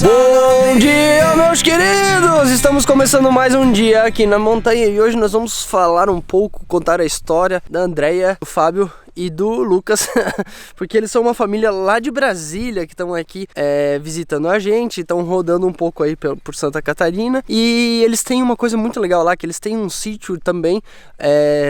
Bom dia, meus queridos! Estamos começando mais um dia aqui na montanha e hoje nós vamos falar um pouco, contar a história da Andréia, do Fábio e do Lucas, porque eles são uma família lá de Brasília que estão aqui visitando a gente, estão rodando um pouco aí por Santa Catarina e eles têm uma coisa muito legal lá, que eles têm um sítio também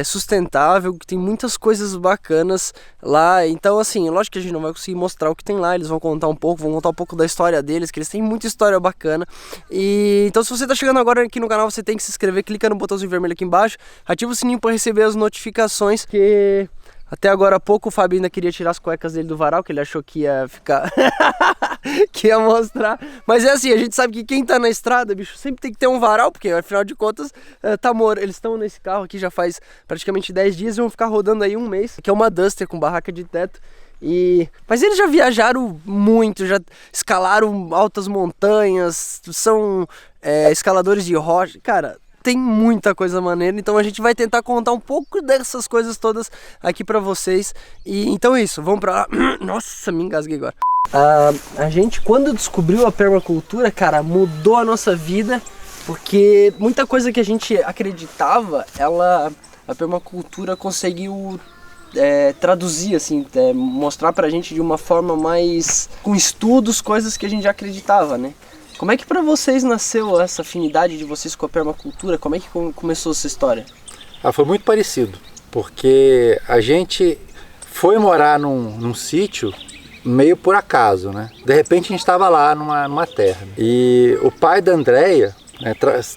sustentável, que tem muitas coisas bacanas lá, então assim, lógico que a gente não vai conseguir mostrar o que tem lá, eles vão contar um pouco da história deles, que eles têm muita história bacana. E então se você tá chegando agora aqui no canal, você tem que se inscrever, clica no botãozinho vermelho aqui embaixo, ativa o sininho para receber as notificações, que até agora há pouco o Fábio ainda queria tirar as cuecas dele do varal, que ele achou que ia ficar que ia mostrar. Mas é assim, a gente sabe que quem tá na estrada, bicho, sempre tem que ter um varal, porque afinal de contas eles estão nesse carro aqui já faz praticamente 10 dias e vão ficar rodando aí um mês, que é uma Duster com barraca de teto. Mas eles já viajaram muito, já escalaram altas montanhas, são escaladores de rocha, cara, tem muita coisa maneira, então a gente vai tentar contar um pouco dessas coisas todas aqui pra vocês. E então é isso, vamos pra lá. Nossa, me engasguei agora. A gente, quando descobriu a permacultura, cara, mudou a nossa vida, porque muita coisa que a gente acreditava, a permacultura conseguiu traduzir, assim, mostrar pra gente de uma forma mais, com estudos, coisas que a gente já acreditava, né? Como é que pra vocês nasceu essa afinidade de vocês com a permacultura? Como é que começou essa história? Foi muito parecido, porque a gente foi morar num sítio meio por acaso, né? De repente a gente estava lá numa terra. E o pai da Andréia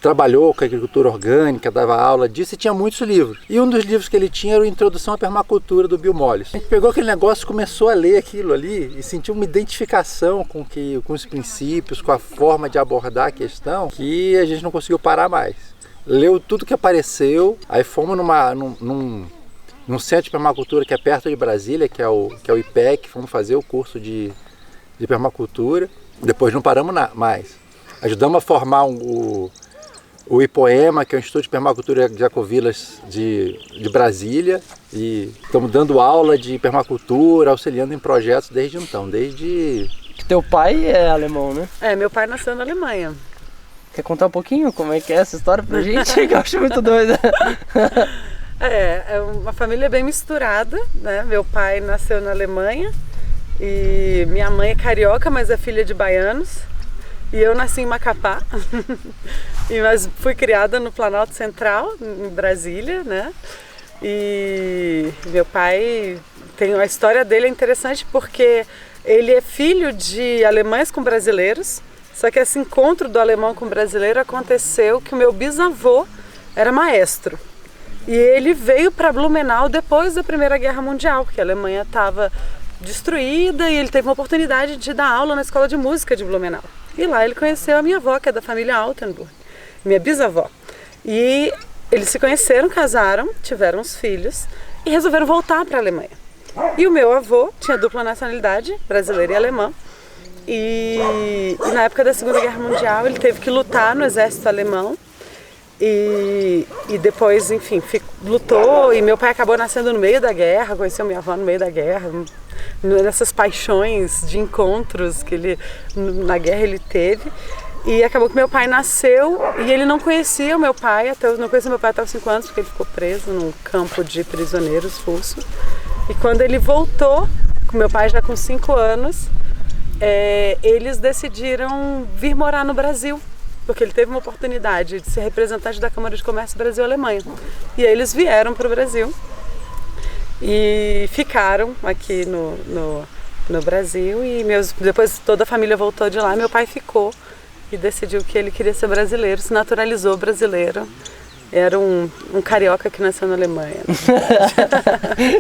trabalhou com agricultura orgânica, dava aula disso e tinha muitos livros. E um dos livros que ele tinha era a Introdução à Permacultura, do Bill Mollys. A gente pegou aquele negócio, começou a ler aquilo ali e sentiu uma identificação com os princípios, com a forma de abordar a questão, que a gente não conseguiu parar mais. Leu tudo que apareceu, aí fomos num centro de permacultura que é perto de Brasília, que é o IPEC, fomos fazer o curso de permacultura, depois não paramos mais. Ajudamos a formar o IPOEMA, que é o Instituto de Permacultura de Ecovilas de Brasília, e estamos dando aula de permacultura, auxiliando em projetos desde então, Teu pai é alemão, né? Meu pai nasceu na Alemanha. Quer contar um pouquinho como é que é essa história pra gente? Que eu acho muito doida. É uma família bem misturada, né? Meu pai nasceu na Alemanha e minha mãe é carioca, mas é filha de baianos. E eu nasci em Macapá, mas fui criada no Planalto Central, em Brasília, né? E meu pai, a história dele é interessante porque ele é filho de alemães com brasileiros, só que esse encontro do alemão com o brasileiro aconteceu que o meu bisavô era maestro. E ele veio para Blumenau depois da Primeira Guerra Mundial, porque a Alemanha estava destruída e ele teve uma oportunidade de dar aula na escola de música de Blumenau. E lá ele conheceu a minha avó, que é da família Altenburg, minha bisavó. E eles se conheceram, casaram, tiveram os filhos e resolveram voltar para a Alemanha. E o meu avô tinha dupla nacionalidade, brasileira e alemã. E na época da Segunda Guerra Mundial ele teve que lutar no exército alemão. E depois, enfim, lutou e meu pai acabou nascendo no meio da guerra, conheceu minha avó no meio da guerra, nessas paixões de encontros que na guerra ele teve. E acabou que meu pai nasceu e ele não conhecia o meu pai, não conhecia meu pai até os 5 anos, porque ele ficou preso num campo de prisioneiros russo. E quando ele voltou, com meu pai já com 5 anos, eles decidiram vir morar no Brasil, porque ele teve uma oportunidade de ser representante da Câmara de Comércio Brasil-Alemanha. E aí eles vieram para o Brasil e ficaram aqui no Brasil. E depois toda a família voltou de lá, meu pai ficou e decidiu que ele queria ser brasileiro, se naturalizou brasileiro. Era um carioca que nasceu na Alemanha.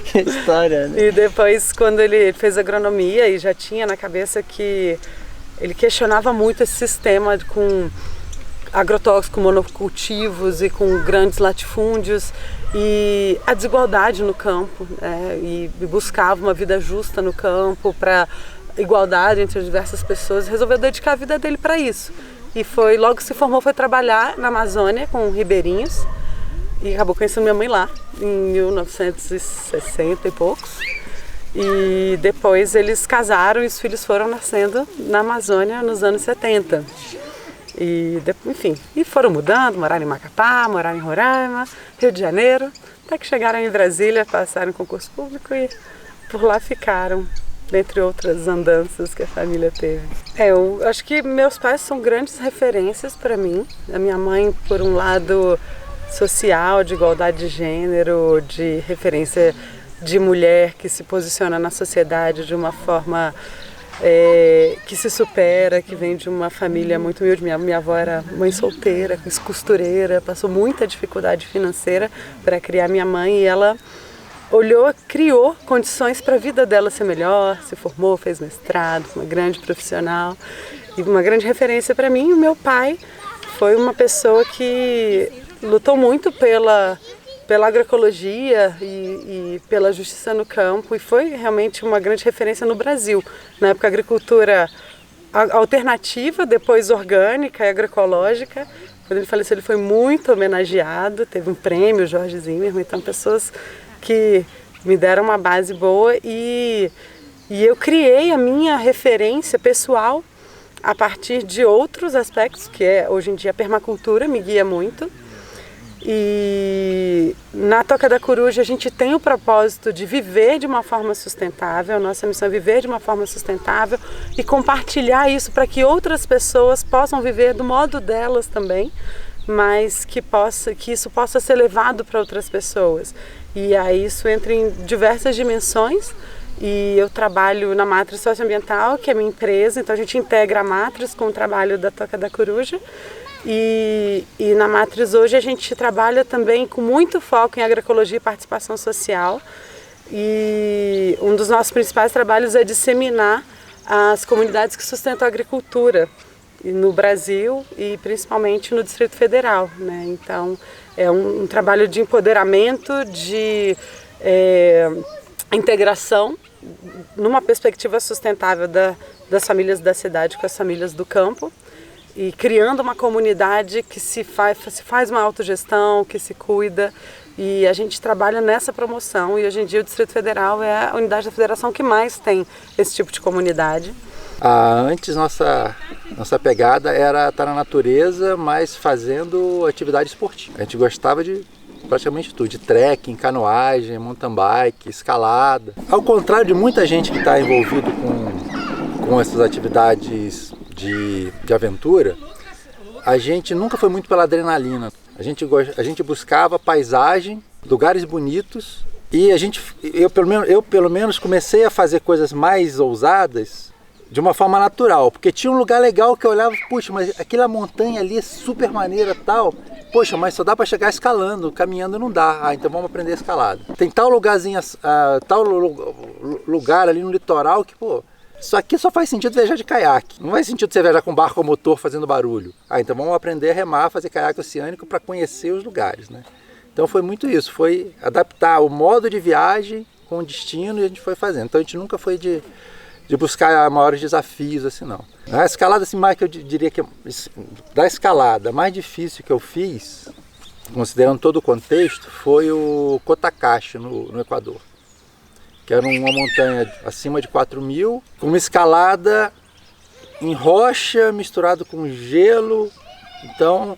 Que história, né? E depois, quando ele fez agronomia e já tinha na cabeça que ele questionava muito esse sistema com agrotóxicos, monocultivos e com grandes latifúndios e a desigualdade no campo, né? E buscava uma vida justa no campo, para igualdade entre as diversas pessoas, resolveu dedicar a vida dele para isso. E logo que se formou, foi trabalhar na Amazônia com ribeirinhos e acabou conhecendo minha mãe lá, em 1960 e poucos. E depois eles casaram e os filhos foram nascendo na Amazônia nos anos 70. E, enfim, e foram mudando, moraram em Macapá, moraram em Roraima, Rio de Janeiro, até que chegaram em Brasília, passaram em concurso público e por lá ficaram, dentre outras andanças que a família teve. Eu acho que meus pais são grandes referências para mim. A minha mãe, por um lado social, de igualdade de gênero, de referência de mulher que se posiciona na sociedade de uma forma que se supera, que vem de uma família muito humilde. Minha avó era mãe solteira, costureira, passou muita dificuldade financeira para criar minha mãe e ela criou condições para a vida dela ser melhor, se formou, fez mestrado, uma grande profissional e uma grande referência para mim. O meu pai foi uma pessoa que lutou muito pela agroecologia e pela justiça no campo e foi realmente uma grande referência no Brasil. Na época, a agricultura alternativa, depois orgânica e agroecológica. Quando ele faleceu, ele foi muito homenageado, teve um prêmio, Jorge Zimmermann, então pessoas que me deram uma base boa e eu criei a minha referência pessoal a partir de outros aspectos, que hoje em dia a permacultura me guia muito. E na Toca da Coruja a gente tem o propósito de viver de uma forma sustentável, a nossa missão é viver de uma forma sustentável e compartilhar isso para que outras pessoas possam viver do modo delas também, mas que isso possa ser levado para outras pessoas. E aí isso entra em diversas dimensões e eu trabalho na Matriz Socioambiental, que é a minha empresa, então a gente integra a Matriz com o trabalho da Toca da Coruja. E na Matriz hoje a gente trabalha também com muito foco em agroecologia e participação social e um dos nossos principais trabalhos é disseminar as comunidades que sustentam a agricultura no Brasil e principalmente no Distrito Federal, né? Então é um trabalho de empoderamento, de integração numa perspectiva sustentável das famílias da cidade com as famílias do campo. E criando uma comunidade que se faz uma autogestão, que se cuida. E a gente trabalha nessa promoção. E hoje em dia o Distrito Federal é a unidade da federação que mais tem esse tipo de comunidade. Antes nossa pegada era estar na natureza, mas fazendo atividade esportiva. A gente gostava de praticamente tudo, de trekking, canoagem, mountain bike, escalada. Ao contrário de muita gente que está envolvido com essas atividades de aventura, a gente nunca foi muito pela adrenalina. A gente buscava paisagem, lugares bonitos e eu pelo menos comecei a fazer coisas mais ousadas de uma forma natural, porque tinha um lugar legal que eu olhava, puxa, mas aquela montanha ali é super maneira tal, poxa, mas só dá para chegar escalando, caminhando não dá, então vamos aprender a escalada. Tem tal lugarzinho, tal lugar ali no litoral que, pô, isso aqui só faz sentido viajar de caiaque. Não faz sentido você viajar com barco a motor fazendo barulho. Então vamos aprender a remar, fazer caiaque oceânico para conhecer os lugares, né? Então foi muito isso, foi adaptar o modo de viagem com o destino e a gente foi fazendo. Então a gente nunca foi de buscar maiores desafios assim, não. A escalada, assim, mais que eu diria que da escalada mais difícil que eu fiz, considerando todo o contexto, foi o Cotacachi no Equador. Que era uma montanha acima de 4.000, com uma escalada em rocha misturado com gelo. Então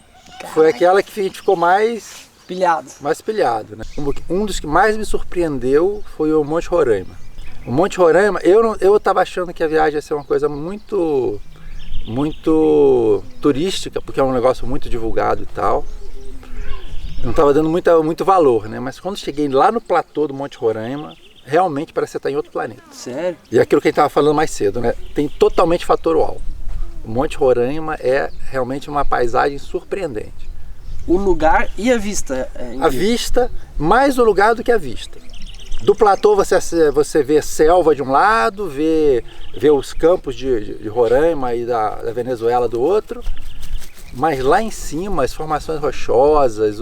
foi aquela que a gente ficou mais pilhado, né? Um dos que mais me surpreendeu foi o Monte Roraima. O Monte Roraima, eu estava achando que a viagem ia ser uma coisa muito turística, porque é um negócio muito divulgado e tal. Não estava dando muito valor, né? Mas quando cheguei lá no platô do Monte Roraima, realmente parece que você está em outro planeta. Sério? E aquilo que a gente estava falando mais cedo, né? Tem totalmente fator UAU. O Monte Roraima é realmente uma paisagem surpreendente. O lugar e a vista. A vista, mais o lugar do que a vista. Do platô você vê selva de um lado, vê os campos de Roraima e da Venezuela do outro. Mas lá em cima, as formações rochosas,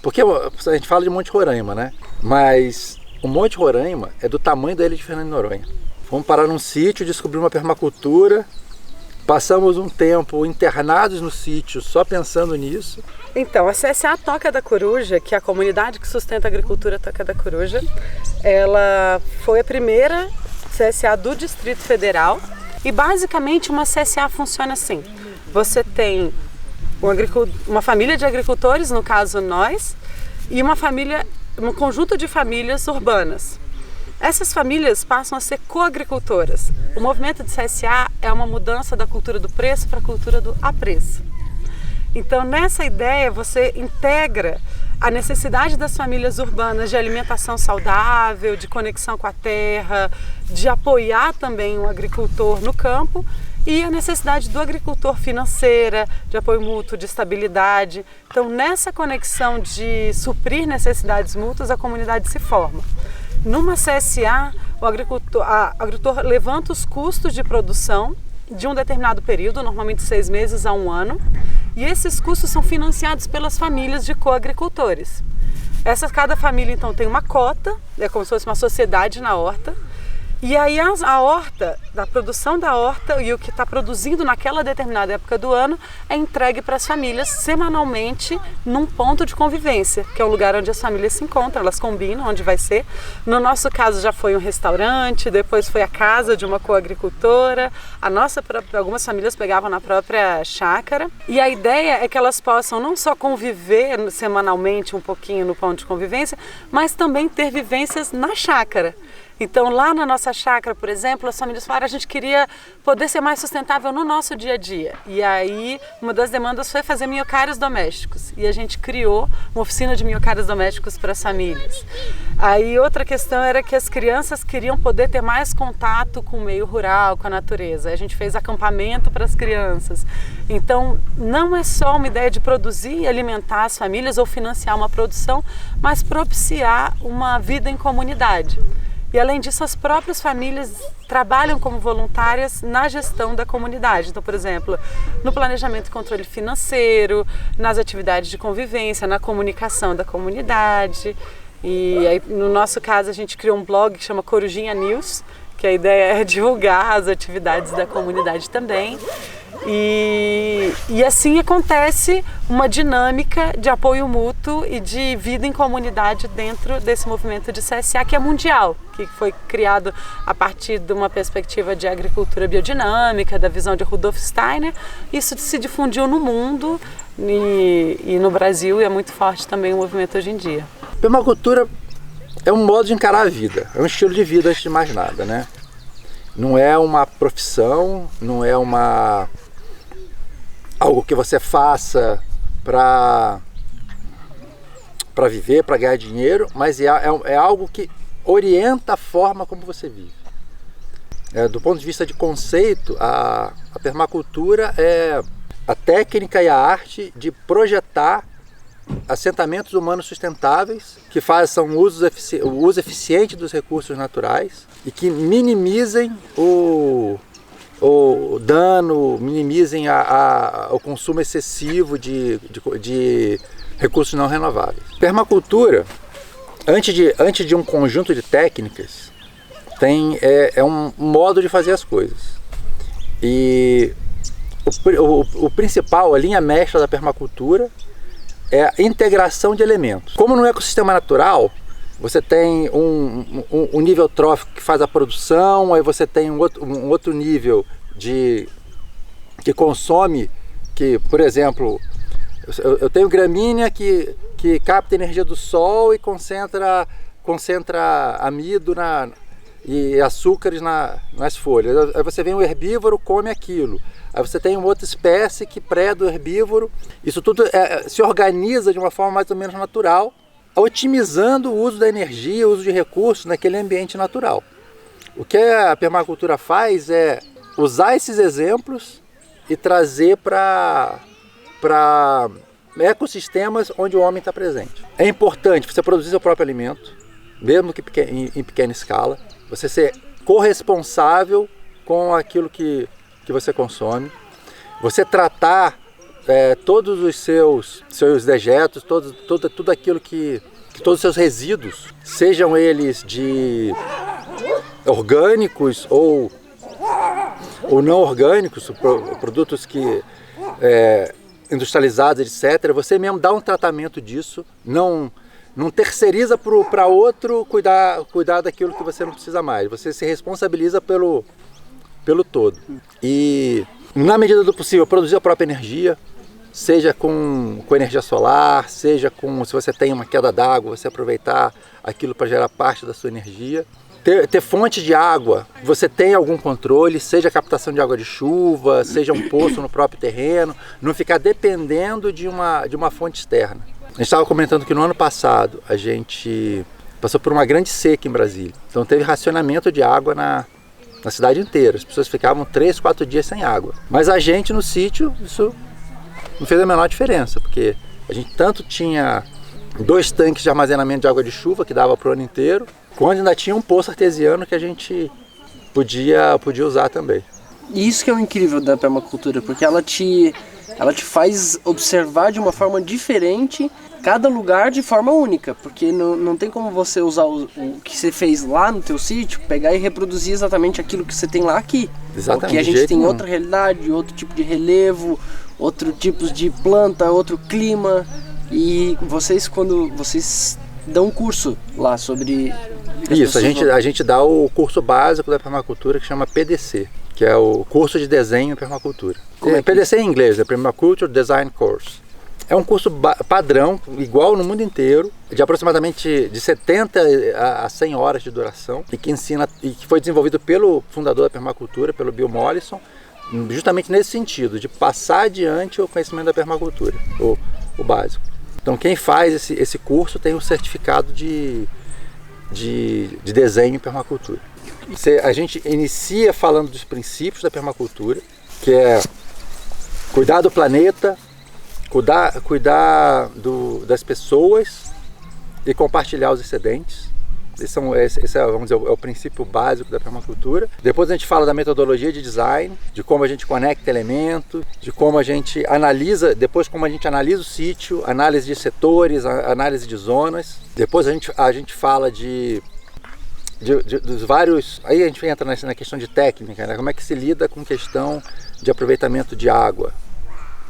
porque a gente fala de Monte Roraima, né? Mas o Monte Roraima é do tamanho da ilha de Fernando de Noronha. Fomos parar num sítio, descobrir uma permacultura, passamos um tempo internados no sítio só pensando nisso. Então, a CSA Toca da Coruja, que é a comunidade que sustenta a agricultura Toca da Coruja, ela foi a primeira CSA do Distrito Federal e basicamente uma CSA funciona assim. Você tem uma família de agricultores, no caso nós, e um conjunto de famílias urbanas. Essas famílias passam a ser coagricultoras. O movimento de CSA é uma mudança da cultura do preço para a cultura do apreço. Então, nessa ideia, você integra a necessidade das famílias urbanas de alimentação saudável, de conexão com a terra, de apoiar também o agricultor no campo e a necessidade do agricultor financeira, de apoio mútuo, de estabilidade. Então, nessa conexão de suprir necessidades mútuas, a comunidade se forma. Numa CSA, o agricultor levanta os custos de produção de um determinado período, normalmente 6 meses a 1 ano, e esses custos são financiados pelas famílias de coagricultores. Cada família então tem uma cota, é como se fosse uma sociedade na horta, e aí a horta, a produção da horta e o que está produzindo naquela determinada época do ano é entregue para as famílias semanalmente num ponto de convivência, que é o lugar onde as famílias se encontram, elas combinam onde vai ser. No nosso caso já foi um restaurante, depois foi a casa de uma coagricultora, algumas famílias pegavam na própria chácara. E a ideia é que elas possam não só conviver semanalmente um pouquinho no ponto de convivência, mas também ter vivências na chácara. Então, lá na nossa chácara, por exemplo, as famílias falaram que a gente queria poder ser mais sustentável no nosso dia a dia. E aí, uma das demandas foi fazer minhocários domésticos. E a gente criou uma oficina de minhocários domésticos para as famílias. Aí, outra questão era que as crianças queriam poder ter mais contato com o meio rural, com a natureza. A gente fez acampamento para as crianças. Então, não é só uma ideia de produzir e alimentar as famílias ou financiar uma produção, mas propiciar uma vida em comunidade. E além disso, as próprias famílias trabalham como voluntárias na gestão da comunidade. Então, por exemplo, no planejamento e controle financeiro, nas atividades de convivência, na comunicação da comunidade. E aí, no nosso caso, a gente criou um blog que chama Corujinha News, que a ideia é divulgar as atividades da comunidade também. E assim acontece uma dinâmica de apoio mútuo e de vida em comunidade dentro desse movimento de CSA que é mundial, que foi criado a partir de uma perspectiva de agricultura biodinâmica, da visão de Rudolf Steiner. Isso se difundiu no mundo e no Brasil e é muito forte também o movimento hoje em dia. Permacultura é um modo de encarar a vida, é um estilo de vida antes de mais nada, né? Não é uma profissão, não é algo que você faça para viver, para ganhar dinheiro, mas é algo que orienta a forma como você vive. Do ponto de vista de conceito, a permacultura é a técnica e a arte de projetar assentamentos humanos sustentáveis que façam o uso eficiente dos recursos naturais e que minimizem o dano, minimizem o consumo excessivo de recursos não renováveis. Permacultura, antes de um conjunto de técnicas, é um modo de fazer as coisas. E o principal, a linha mestra da permacultura, é a integração de elementos. Como no ecossistema natural, você tem um nível trófico que faz a produção, aí você tem um outro nível que consome, que, por exemplo, eu tenho gramínea que capta energia do sol e concentra amido e açúcares nas folhas. Aí você vem um herbívoro, come aquilo. Aí você tem uma outra espécie que preda o herbívoro. Isso tudo se organiza de uma forma mais ou menos natural, otimizando o uso da energia, o uso de recursos naquele ambiente natural. O que a permacultura faz é usar esses exemplos e trazer para ecossistemas onde o homem está presente. É importante você produzir seu próprio alimento, mesmo que em pequena escala, você ser corresponsável com aquilo que você consome, você tratar todos os seus dejetos, tudo aquilo que todos os seus resíduos, sejam eles de orgânicos ou não orgânicos, produtos que industrializados, etc., você mesmo dá um tratamento disso, não terceiriza para outro cuidar daquilo que você não precisa mais. Você se responsabiliza pelo todo. E, na medida do possível, produzir a própria energia, seja com energia solar, seja se você tem uma queda d'água, você aproveitar aquilo para gerar parte da sua energia. Ter fonte de água, você tem algum controle, seja captação de água de chuva, seja um poço no próprio terreno, não ficar dependendo de uma fonte externa. A gente estava comentando que no ano passado a gente passou por uma grande seca em Brasília, então teve racionamento de água na cidade inteira, as pessoas ficavam 3, 4 dias sem água. Mas a gente no sítio, isso não fez a menor diferença, porque a gente tanto tinha 2 tanques de armazenamento de água de chuva que dava para o ano inteiro, quando ainda tinha um poço artesiano que a gente podia usar também. E isso que é o incrível da permacultura, porque ela te faz observar de uma forma diferente cada lugar de forma única, porque não tem como você usar o que você fez lá no teu sítio, pegar e reproduzir exatamente aquilo que você tem lá aqui. Exatamente. Porque a gente tem outra realidade, outro tipo de relevo, outro tipo de planta, outro clima. E quando vocês dão um curso lá sobre... Isso, a gente dá o curso básico da permacultura que chama PDC, que é o curso de desenho em permacultura. PDC em inglês, é Permaculture Design Course. É um curso padrão, igual no mundo inteiro, de aproximadamente de 70 a 100 horas de duração, e que foi desenvolvido pelo fundador da permacultura, pelo Bill Mollison, justamente nesse sentido, de passar adiante o conhecimento da permacultura, o básico. Então quem faz esse curso tem um certificado de desenho em permacultura. A gente inicia falando dos princípios da permacultura, que é cuidar do planeta, cuidar das pessoas e compartilhar os excedentes. Esse é, vamos dizer, é o princípio básico da permacultura. Depois a gente fala da metodologia de design, de como a gente conecta elementos, de como a gente analisa, depois como a gente analisa o sítio, análise de setores, análise de zonas. Depois a gente fala dos vários... Aí a gente entra na questão de técnica, né? Como é que se lida com questão de aproveitamento de água,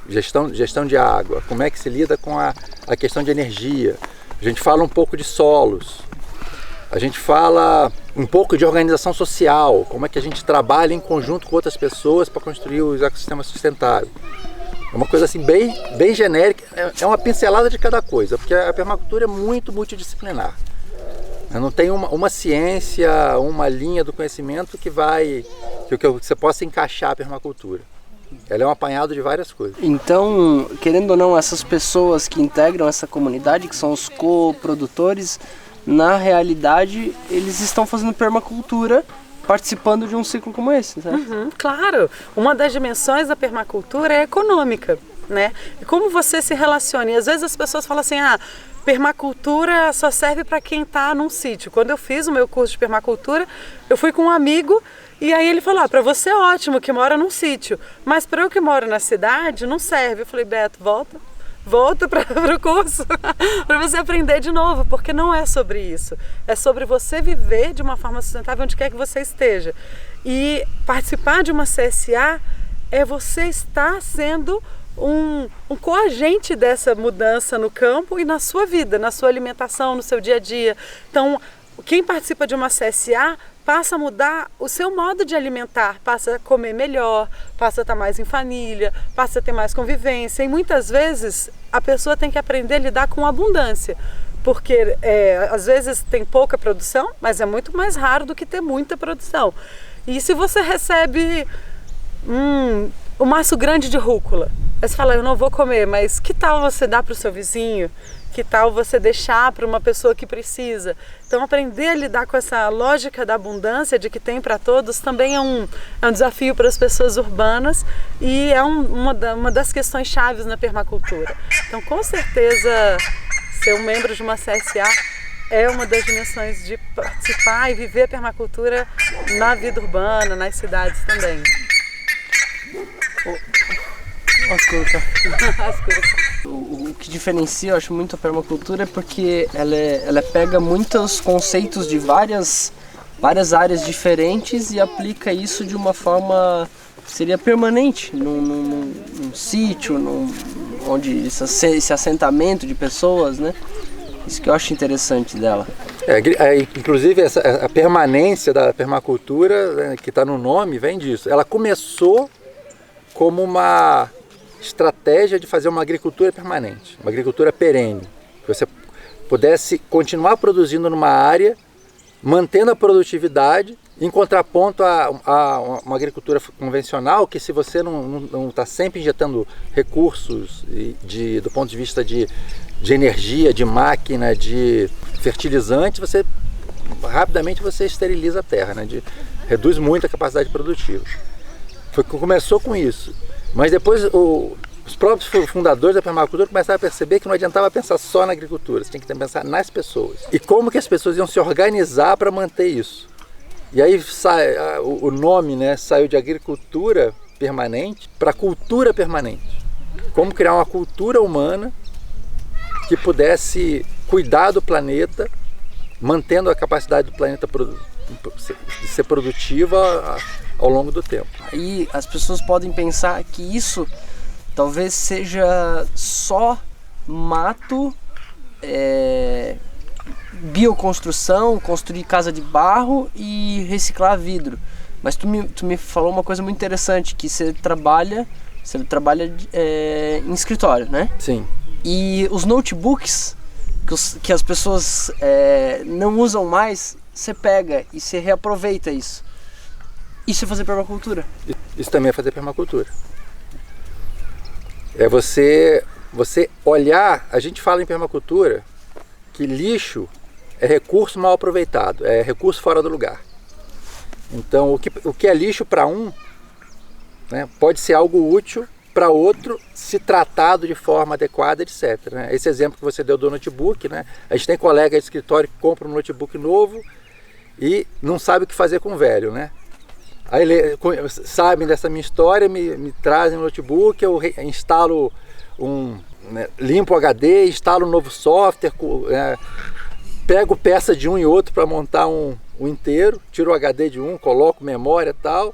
gestão de água, como é que se lida com a questão de energia. A gente fala um pouco de solos. A gente fala um pouco de organização social, como é que a gente trabalha em conjunto com outras pessoas para construir os ecossistemas sustentáveis. É uma coisa assim bem genérica, é uma pincelada de cada coisa, porque a permacultura é muito multidisciplinar. Não tem uma ciência, uma linha do conhecimento que você possa encaixar a permacultura. Ela é um apanhado de várias coisas. Então, querendo ou não, essas pessoas que integram essa comunidade, que são os coprodutores, na realidade, eles estão fazendo permacultura participando de um ciclo como esse, certo? Claro! Uma das dimensões da permacultura é econômica, né? E como você se relaciona? E às vezes as pessoas falam assim, permacultura só serve para quem está num sítio. Quando eu fiz o meu curso de permacultura, eu fui com um amigo e aí ele falou, para você é ótimo que mora num sítio, mas para eu que moro na cidade não serve. Eu falei, Beto, volta para o curso, para você aprender de novo, porque não é sobre isso. É sobre você viver de uma forma sustentável onde quer que você esteja. E participar de uma CSA é você estar sendo um coagente dessa mudança no campo e na sua vida, na sua alimentação, no seu dia a dia. Então, quem participa de uma CSA passa a mudar o seu modo de alimentar, passa a comer melhor, passa a estar mais em família, passa a ter mais convivência. E muitas vezes a pessoa tem que aprender a lidar com abundância, porque às vezes tem pouca produção, mas é muito mais raro do que ter muita produção. E se você recebe um maço grande de rúcula, aí você fala, eu não vou comer, mas que tal você dar para o seu vizinho? Que tal você deixar para uma pessoa que precisa? Então, aprender a lidar com essa lógica da abundância, de que tem para todos, também é um desafio para as pessoas urbanas e é uma das questões chaves na permacultura. Então, com certeza, ser um membro de uma CSA é uma das dimensões de participar e viver a permacultura na vida urbana, nas cidades também. O que diferencia, eu acho, muito a permacultura é porque ela pega muitos conceitos de várias áreas diferentes e aplica isso de uma forma que seria permanente num sítio, onde esse assentamento de pessoas, né? Isso que eu acho interessante dela. Inclusive a permanência da permacultura, né, que está no nome, vem disso. Ela começou como uma estratégia de fazer uma agricultura permanente, uma agricultura perene. Que você pudesse continuar produzindo numa área, mantendo a produtividade, em contraponto a uma agricultura convencional, que se você não está sempre injetando recursos do ponto de vista de energia, de máquina, de fertilizantes, rapidamente você esteriliza a terra, né? Reduz muito a capacidade produtiva. Começou com isso, mas depois os próprios fundadores da permacultura começaram a perceber que não adiantava pensar só na agricultura, você tinha que pensar nas pessoas. E como que as pessoas iam se organizar para manter isso. E aí o nome, né, saiu de agricultura permanente para cultura permanente. Como criar uma cultura humana que pudesse cuidar do planeta, mantendo a capacidade do planeta de ser produtiva ao longo do tempo. Aí as pessoas podem pensar que isso talvez seja só mato, bioconstrução, construir casa de barro e reciclar vidro. Mas tu me falou uma coisa muito interessante, que você trabalha em escritório, né? Sim. E os notebooks que as pessoas não usam mais, você pega e você reaproveita isso. Isso é fazer permacultura. Isso também é fazer permacultura. É você olhar, a gente fala em permacultura que lixo é recurso mal aproveitado, é recurso fora do lugar. Então o que é lixo para um, né, pode ser algo útil para outro, se tratado de forma adequada, etc. Né? Esse exemplo que você deu do notebook, né? A gente tem colega de escritório que compra um notebook novo e não sabe o que fazer com o velho, né? Aí sabem dessa minha história, me trazem um notebook, eu instalo limpo o HD, instalo um novo software, pego peça de um e outro para montar um inteiro, tiro o HD de um, coloco memória e tal,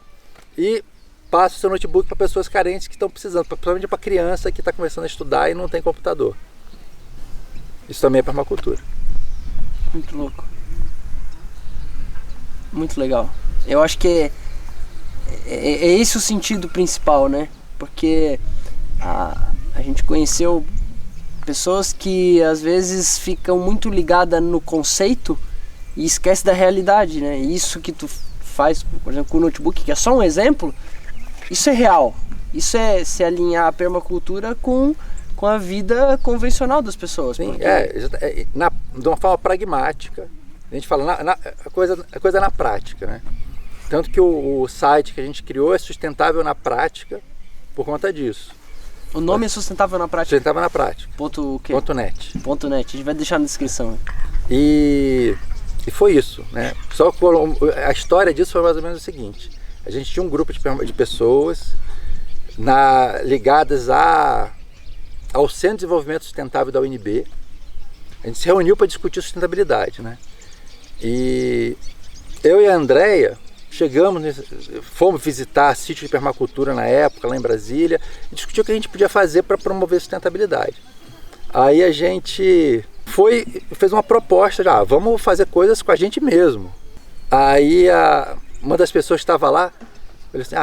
e passo o seu notebook para pessoas carentes que estão precisando, principalmente para criança que está começando a estudar e não tem computador. Isso também é permacultura. Muito louco. Muito legal. Eu acho que é esse o sentido principal, né? Porque a gente conheceu pessoas que às vezes ficam muito ligadas no conceito e esquece da realidade, né? Isso que tu faz, por exemplo, com o notebook, que é só um exemplo, isso é real. Isso é se alinhar a permacultura com a vida convencional das pessoas. Sim, porque... de uma forma pragmática. A gente fala a coisa na prática, né? Tanto que o site que a gente criou é sustentável na prática por conta disso. O nome é Sustentável na Prática? Sustentável na Prática. Ponto o quê? .net. .net, a gente vai deixar na descrição. E foi isso, né? Só a história disso foi mais ou menos o seguinte. A gente tinha um grupo de pessoas ligadas ao Centro de Desenvolvimento Sustentável da UNB. A gente se reuniu para discutir sustentabilidade, né? E eu e a Andréia fomos visitar sítio de permacultura na época, lá em Brasília, e discutiu o que a gente podia fazer para promover sustentabilidade. Aí a gente fez uma proposta de, vamos fazer coisas com a gente mesmo. Aí uma das pessoas que estava lá falou assim,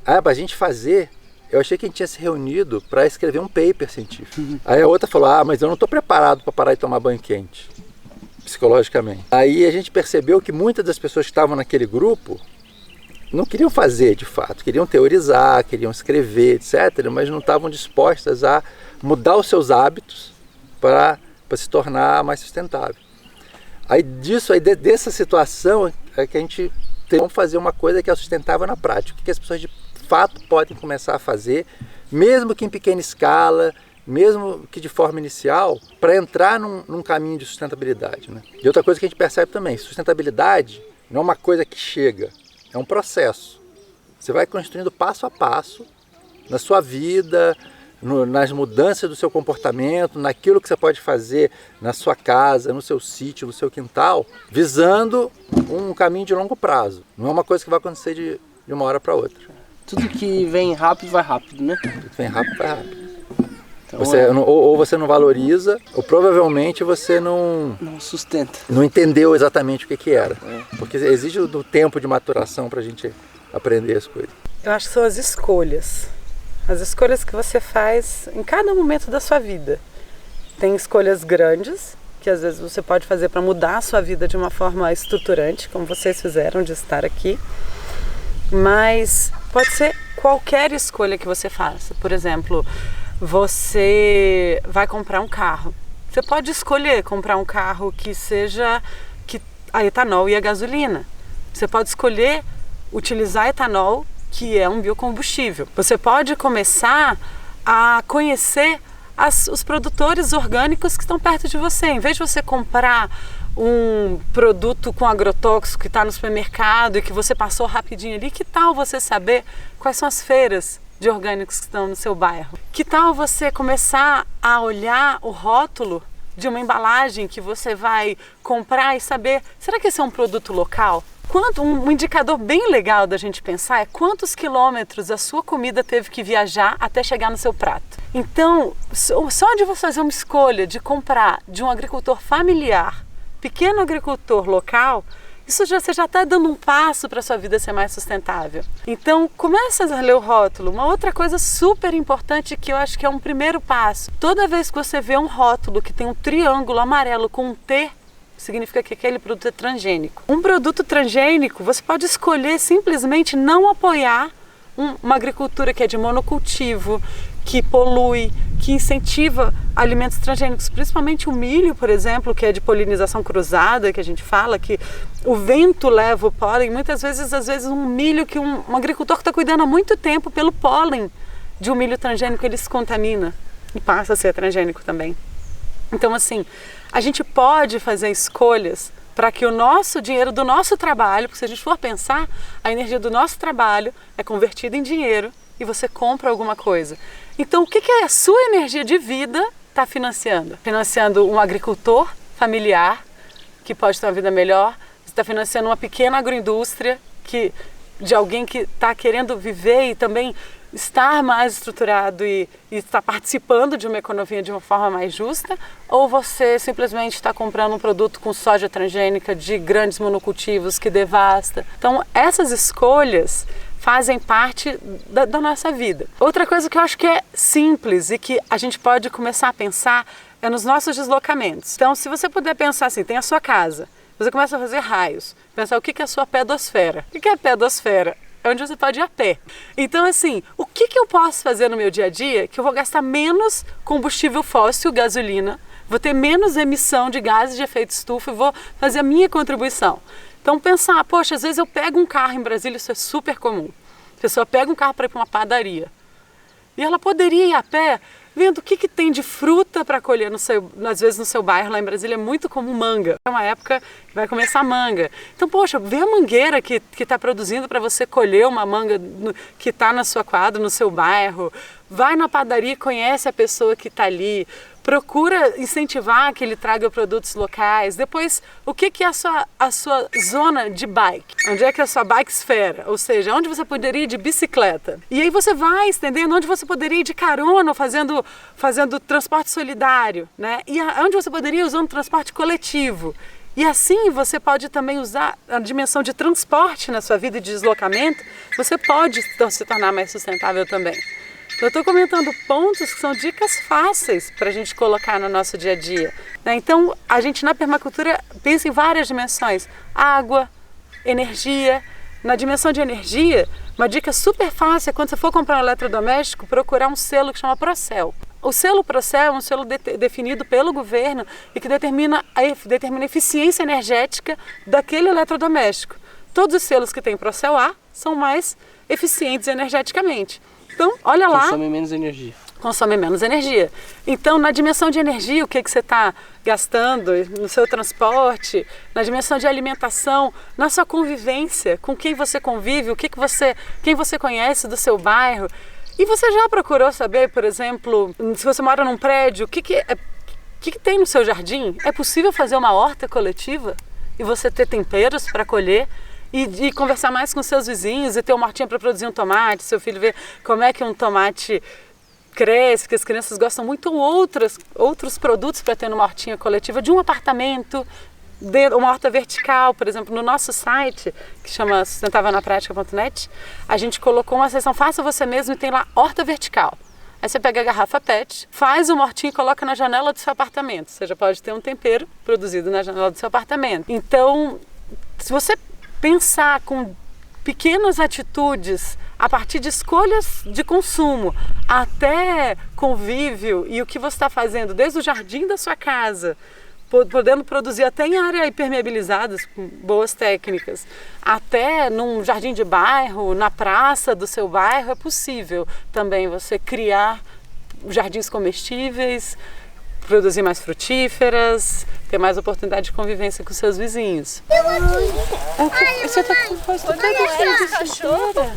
para a gente fazer, eu achei que a gente tinha se reunido para escrever um paper científico. Aí a outra falou, mas eu não estou preparado para parar de tomar banho quente, psicologicamente. Aí a gente percebeu que muitas das pessoas que estavam naquele grupo não queriam fazer de fato, queriam teorizar, queriam escrever, etc., mas não estavam dispostas a mudar os seus hábitos para se tornar mais sustentável. Aí dessa situação é que a gente tem que fazer uma coisa que é sustentável na prática, que as pessoas de fato podem começar a fazer, mesmo que em pequena escala, mesmo que de forma inicial, para entrar num caminho de sustentabilidade, né? E outra coisa que a gente percebe também, sustentabilidade não é uma coisa que chega, é um processo. Você vai construindo passo a passo na sua vida, nas mudanças do seu comportamento, naquilo que você pode fazer na sua casa, no seu sítio, no seu quintal, visando um caminho de longo prazo. Não é uma coisa que vai acontecer de uma hora para outra. Tudo que vem rápido vai rápido, né? Tudo que vem rápido vai rápido. Então, ou você não valoriza, ou provavelmente você não sustenta. Não entendeu exatamente o que era. Porque exige do tempo de maturação para a gente aprender as coisas. Eu acho que são as escolhas. As escolhas que você faz em cada momento da sua vida. Tem escolhas grandes, que às vezes você pode fazer para mudar a sua vida de uma forma estruturante, como vocês fizeram de estar aqui. Mas pode ser qualquer escolha que você faça. Por exemplo, você vai comprar um carro. Você pode escolher comprar um carro que seja a etanol e a gasolina. Você pode escolher utilizar etanol, que é um biocombustível. Você pode começar a conhecer os produtores orgânicos que estão perto de você. Em vez de você comprar um produto com agrotóxico que está no supermercado e que você passou rapidinho ali, que tal você saber quais são as feiras de orgânicos que estão no seu bairro? Que tal você começar a olhar o rótulo de uma embalagem que você vai comprar e saber, será que esse é um produto local? Um indicador bem legal da gente pensar é quantos quilômetros a sua comida teve que viajar até chegar no seu prato. Então, só de você fazer uma escolha de comprar de um agricultor familiar, pequeno agricultor local, você já está dando um passo para a sua vida ser mais sustentável. Então, começa a ler o rótulo. Uma outra coisa super importante que eu acho que é um primeiro passo. Toda vez que você vê um rótulo que tem um triângulo amarelo com um T, significa que aquele produto é transgênico. Um produto transgênico, você pode escolher simplesmente não apoiar uma agricultura que é de monocultivo, que polui, que incentiva alimentos transgênicos, principalmente o milho, por exemplo, que é de polinização cruzada, que a gente fala, que o vento leva o pólen. Muitas vezes, um milho que um agricultor que está cuidando há muito tempo pelo pólen de um milho transgênico, ele se contamina e passa a ser transgênico também. Então, assim, a gente pode fazer escolhas para que o nosso dinheiro do nosso trabalho, porque se a gente for pensar, a energia do nosso trabalho é convertida em dinheiro e você compra alguma coisa. Então, o que a sua energia de vida está financiando? Financiando um agricultor familiar que pode ter uma vida melhor, você está financiando uma pequena agroindústria de alguém que está querendo viver e também estar mais estruturado e estar participando de uma economia de uma forma mais justa, ou você simplesmente está comprando um produto com soja transgênica de grandes monocultivos que devasta. Então, essas escolhas fazem parte da nossa vida. Outra coisa que eu acho que é simples e que a gente pode começar a pensar é nos nossos deslocamentos. Então, se você puder pensar assim, tem a sua casa, você começa a fazer raios, pensar o que é a sua pedosfera. O que é a pedosfera? É onde você pode ir a pé. Então, assim, o que eu posso fazer no meu dia a dia que eu vou gastar menos combustível fóssil, gasolina, vou ter menos emissão de gases de efeito estufa e vou fazer a minha contribuição. Então, pensar, poxa, às vezes eu pego um carro em Brasília, isso é super comum. A pessoa pega um carro para ir para uma padaria. E ela poderia ir a pé, vendo o que tem de fruta para colher, às vezes no seu bairro, lá em Brasília é muito comum manga. É uma época que vai começar manga. Então, poxa, vê a mangueira que está produzindo para você colher uma manga que está na sua quadra, no seu bairro. Vai na padaria e conhece a pessoa que está ali. Procura incentivar que ele traga produtos locais. Depois, o que é a sua zona de bike? Onde é que é a sua bike esfera? Ou seja, onde você poderia ir de bicicleta? E aí você vai estendendo onde você poderia ir de carona, fazendo transporte solidário, né? E onde você poderia ir usando transporte coletivo. E assim você pode também usar a dimensão de transporte na sua vida e de deslocamento. Você pode se tornar mais sustentável também. Eu estou comentando pontos que são dicas fáceis para a gente colocar no nosso dia a dia. Então, a gente na permacultura pensa em várias dimensões. Água, energia. Na dimensão de energia, uma dica super fácil é quando você for comprar um eletrodoméstico, procurar um selo que chama Procel. O selo Procel é um selo definido pelo governo e que determina a eficiência energética daquele eletrodoméstico. Todos os selos que têm Procel A são mais eficientes energeticamente. Então, olha lá. Consome menos energia. Consome menos energia. Então, na dimensão de energia, o que você está gastando no seu transporte, na dimensão de alimentação, na sua convivência, com quem você convive, quem você conhece do seu bairro. E você já procurou saber, por exemplo, se você mora num prédio, o que tem no seu jardim? É possível fazer uma horta coletiva e você ter temperos para colher? E conversar mais com seus vizinhos e ter uma hortinha para produzir um tomate, seu filho ver como é que um tomate cresce, que as crianças gostam muito outros produtos para ter numa hortinha coletiva de um apartamento, uma horta vertical. Por exemplo, no nosso site, que chama sustentavanapratica.net, a gente colocou uma seção Faça Você Mesmo e tem lá horta vertical. Aí você pega a garrafa PET, faz uma hortinha e coloca na janela do seu apartamento. Você já pode ter um tempero produzido na janela do seu apartamento. Então, se você pensar com pequenas atitudes, a partir de escolhas de consumo, até convívio e o que você está fazendo desde o jardim da sua casa, podendo produzir até em área impermeabilizadas, com boas técnicas, até num jardim de bairro, na praça do seu bairro, é possível também você criar jardins comestíveis, produzir mais frutíferas, ter mais oportunidade de convivência com seus vizinhos. Você tá com coisa toda cheia de sujeira.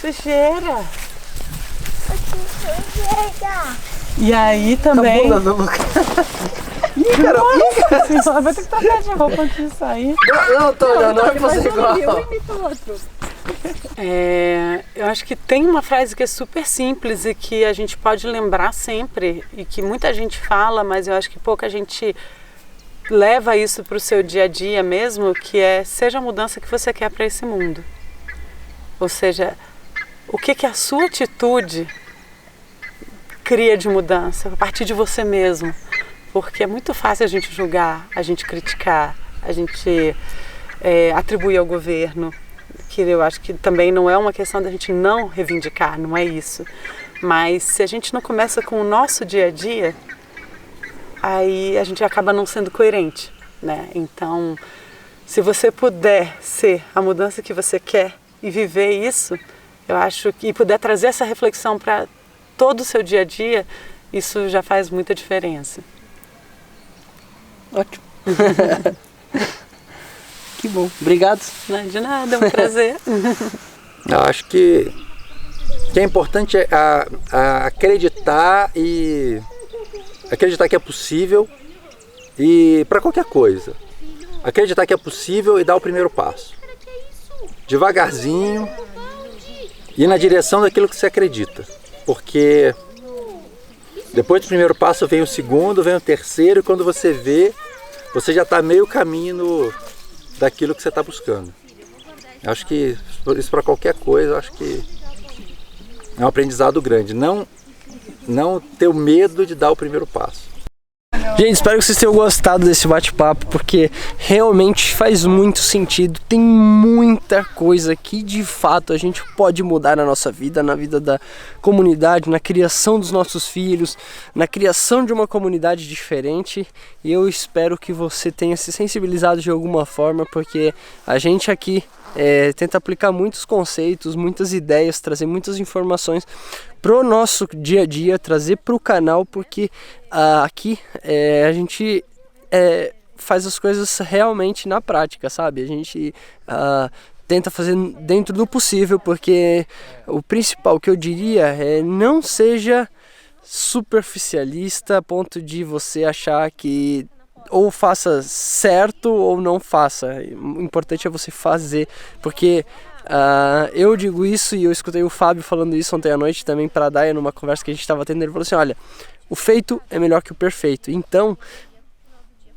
Sujeira. E aí também... Ih, cara, Você vai ter que trocar de roupa antes de sair. Não, tô olhando, não é fazer igual. Eu acho que tem uma frase que é super simples e que a gente pode lembrar sempre e que muita gente fala, mas eu acho que pouca gente leva isso para o seu dia a dia mesmo, que é: seja a mudança que você quer para esse mundo. Ou seja, o que a sua atitude cria de mudança a partir de você mesmo. Porque é muito fácil a gente julgar, a gente criticar, a gente atribuir ao governo, que eu acho que também não é uma questão da gente não reivindicar, não é isso. Mas se a gente não começa com o nosso dia a dia, aí a gente acaba não sendo coerente, né? Então, se você puder ser a mudança que você quer e viver isso, eu acho que, e puder trazer essa reflexão para todo o seu dia a dia, isso já faz muita diferença. Ótimo. Que bom. Obrigado. De nada, é um prazer. Eu acho que é importante acreditar que é possível, e para qualquer coisa. Acreditar que é possível e dar o primeiro passo. Devagarzinho, ir na direção daquilo que você acredita. Porque depois do primeiro passo vem o segundo, vem o terceiro, e quando você vê, você já está meio caminho daquilo que você está buscando. Eu acho que isso para qualquer coisa, eu acho que é um aprendizado grande. Não ter o medo de dar o primeiro passo. Gente, espero que vocês tenham gostado desse bate-papo, porque realmente faz muito sentido. Tem muita coisa que de fato a gente pode mudar na nossa vida, na vida da comunidade, na criação dos nossos filhos, na criação de uma comunidade diferente. E eu espero que você tenha se sensibilizado de alguma forma, porque a gente aqui tenta aplicar muitos conceitos, muitas ideias, trazer muitas informações pro nosso dia a dia, trazer pro canal, porque aqui a gente faz as coisas realmente na prática, sabe? A gente tenta fazer dentro do possível, porque o principal que eu diria é: não seja superficialista a ponto de você achar que ou faça certo ou não faça. O importante é você fazer, porque eu digo isso, e eu escutei o Fábio falando isso ontem à noite também para a Daia, numa conversa que a gente estava tendo. Ele falou assim: olha, o feito é melhor que o perfeito. Então,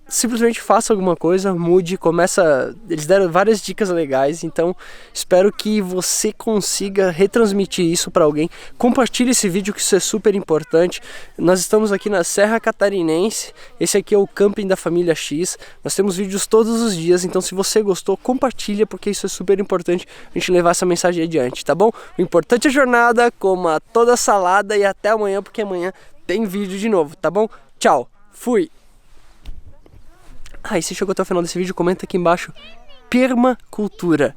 simplesmente faça alguma coisa, mude, começa. Eles deram várias dicas legais, então espero que você consiga retransmitir isso para alguém. Compartilhe esse vídeo, que isso é super importante. Nós estamos aqui na Serra Catarinense, esse aqui é o camping da família X. Nós temos vídeos todos os dias, então se você gostou, compartilha, porque isso é super importante, a gente levar essa mensagem adiante, tá bom? O importante é a jornada, coma toda a salada, e até amanhã, porque amanhã tem vídeo de novo, tá bom? Tchau, fui! E se chegou até o final desse vídeo, comenta aqui embaixo: permacultura.